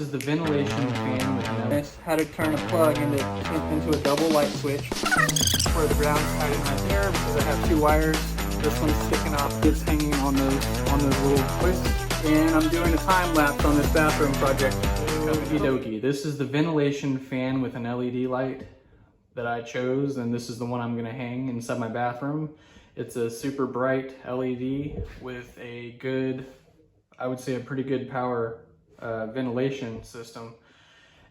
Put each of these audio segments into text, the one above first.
This is the ventilation fan with How to turn a plug into a double light switch. Where the ground's tied in right there because I have two wires. This one's sticking off, it's hanging on those little twists. And I'm doing a time lapse on this bathroom project. Okie dokie. This is the ventilation fan with an LED light that I chose, and this is the one I'm gonna hang inside my bathroom. It's a super bright LED with a good, I would say a pretty good power ventilation system.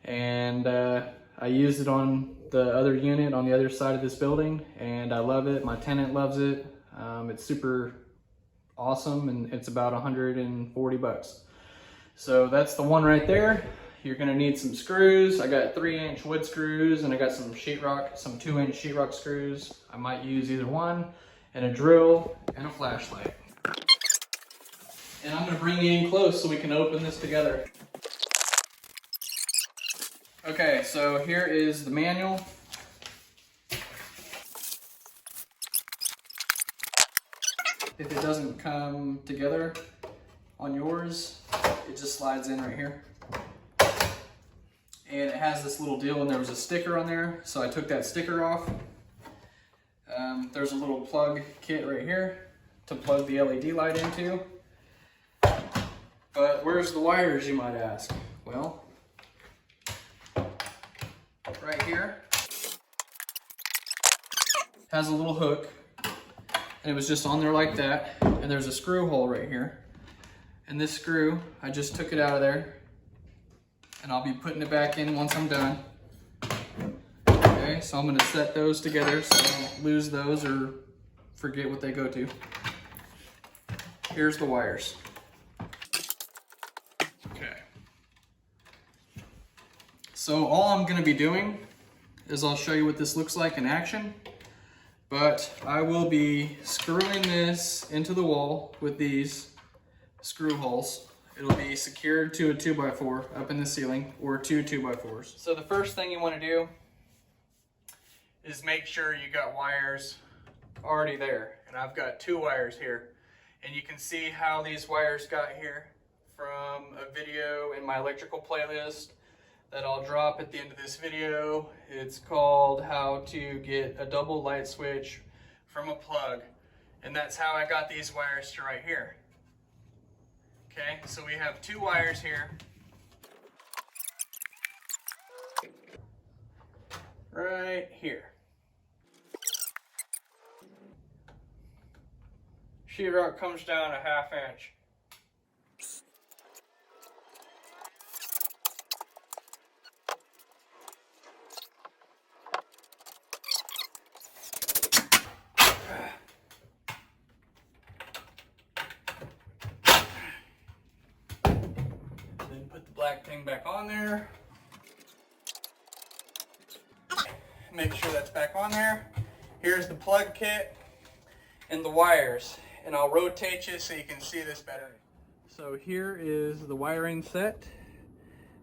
And I used it on the other unit on the other side of this building, and I love it. My tenant loves it. It's super awesome, and it's about 140 bucks. So that's the one right there. You're gonna need some screws. I got 3-inch wood screws, and I got some sheetrock, some 2-inch sheetrock screws. I might use either one, and a drill and a flashlight. And I'm gonna bring you in close so we can open this together. Okay, so here is the manual. If it doesn't come together on yours, it just slides in right here. And it has this little deal, and there was a sticker on there, so I took that sticker off. There's a little plug kit right here to plug the LED light into. But where's the wires, you might ask? Well, right here has a little hook, and it was just on there like that, and there's a screw hole right here. And this screw, I just took it out of there, and I'll be putting it back in once I'm done. Okay, so I'm gonna set those together so I don't lose those or forget what they go to. Here's the wires. Okay. So all I'm gonna be doing is I'll show you what this looks like in action, but I will be screwing this into the wall with these screw holes. It'll be secured to a 2x4 up in the ceiling, or 2 2x4s. So the first thing you wanna do is make sure you got wires already there. And I've got 2 wires here. And you can see how these wires got here from a video in my electrical playlist that I'll drop at the end of this video. It's called How to Get a Double Light Switch from a Plug. And that's how I got these wires to right here. Okay, so we have 2 wires here. Right here. Sheetrock comes down a 1/2 inch. Then put the black thing back on there. Make sure that's back on there. Here's the plug kit and the wires. And I'll rotate you so you can see this better. So here is the wiring set.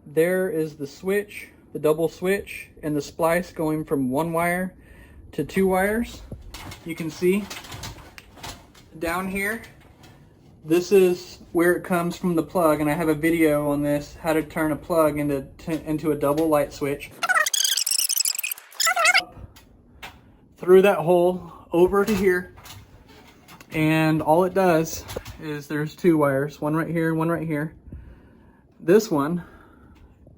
There is the switch, the double switch, and the splice going from 1 wire to 2 wires. You can see down here, this is where it comes from the plug, and I have a video on this, how to turn a plug into a double light switch. Through that hole over to here. And all it does is there's 2 wires, one right here, one right here. This one,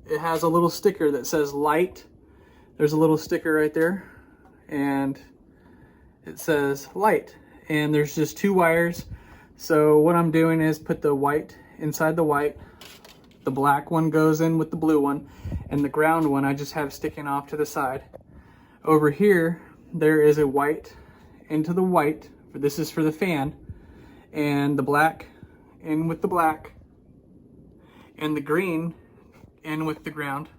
it has a little sticker that says light. There's a little sticker right there, and it says light. And there's just 2 wires. So what I'm doing is put the white inside the white. The black one goes in with the blue one, and the ground one I just have sticking off to the side. Over here, there is a white into the white. This is for the fan, and the black in with the black, and the green in with the ground.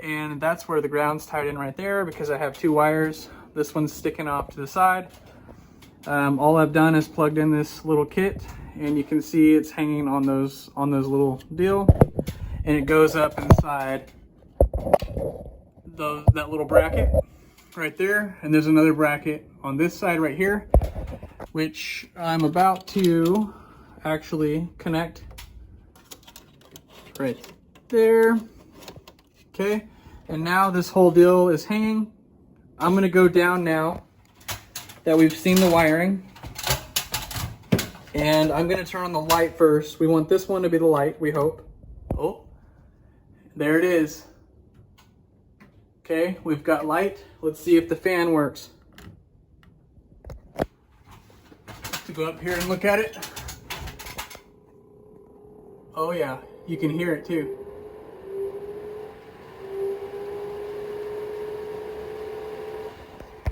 And that's where the ground's tied in right there because I have 2 wires. This one's sticking off to the side. All I've done is plugged in this little kit, and you can see it's hanging on those little deal, and it goes up inside that little bracket right there. And there's another bracket on this side right here, which I'm about to actually connect right there. Okay, and now this whole deal is hanging. I'm gonna go down now that we've seen the wiring. And I'm gonna turn on the light first. We want this one to be the light, we hope. Oh, there it is. Okay, we've got light. Let's see if the fan works. To go up here and look at it. Oh yeah, you can hear it too.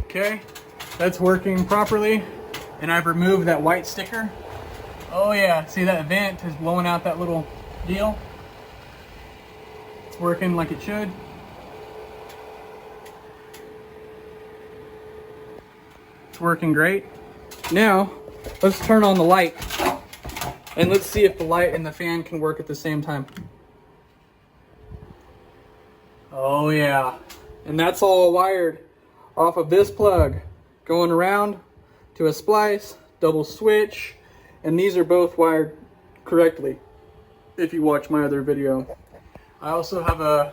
Okay, that's working properly. And I've removed that white sticker. Oh yeah, see that vent is blowing out that little deal? It's working like it should. It's working great. Now, let's turn on the light. And let's see if the light and the fan can work at the same time. Oh yeah, and that's all wired off of this plug, going around to a splice, double switch, and these are both wired correctly if you watch my other video. I also have a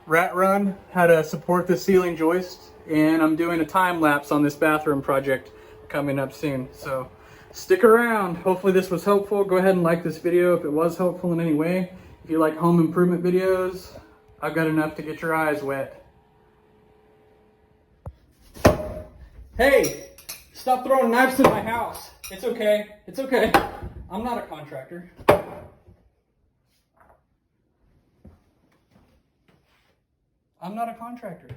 rat run, how to support the ceiling joist, and I'm doing a time lapse on this bathroom project coming up soon. So stick around. Hopefully this was helpful. Go ahead and like this video if it was helpful in any way. If you like home improvement videos, I've got enough to get your eyes wet. Hey, stop throwing knives in my house. It's okay. It's okay. I'm not a contractor. I'm not a contractor.